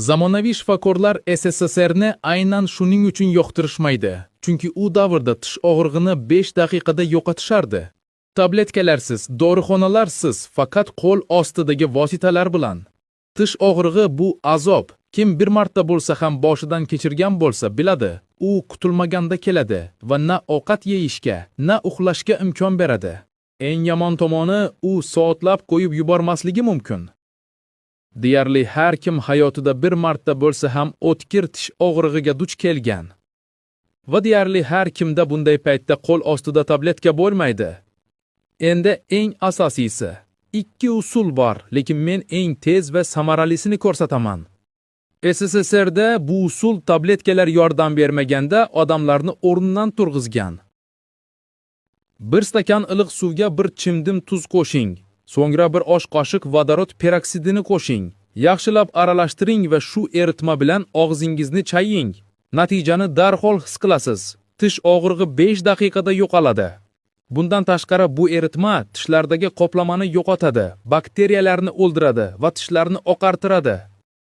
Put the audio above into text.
Zamonaviy shifokorlar SSSRni aynan shuning uchun yoqtirishmaydi. Chunki u davrda tish og'rig'ini 5 daqiqada yo'qotishardi. Tabletkalarsiz, dorixonalarsiz, faqat qo'l ostidagi vositalar bilan. Tish og'rig'i bu azob. Kim bir marta bo'lsa ham boshidan kechirgan bo'lsa, biladi. U kutilmaganda keladi va na ovqat yeyishga, na uxlashga imkon beradi. Eng yomon tomoni, u soatlab qo'yib yubormasligi mumkin. Deyarli har kim hayotida bir marta bo'lsa ham o'tkir tish og'rig'iga duch kelgan. Va deyarli har kimda bunday paytda qo'l ostida tabletka bo'lmaydi. Endi eng asosiysi, 2 usul bor, lekin men eng tez va samaralisini ko'rsataman. SSSRda bu usul tabletkalar yordam bermaganda odamlarni o'rnidan turg'izgan. 1 stakan iliq suvga 1 chimdim tuz qo'shing. So'ngra 1 osh qoshiq vodorod peroksidini qo'shing. Yaxshilab aralashtiring va shu eritma bilan og'zingizni chaying. Natijani darhol his qilasiz. Tish og'rig'i 5 daqiqada yo'qoladi. Bundan tashqari bu eritma tishlardagi qoplamani yo'qotadi, bakteriyalarni o'ldiradi va tishlarni oqartiradi.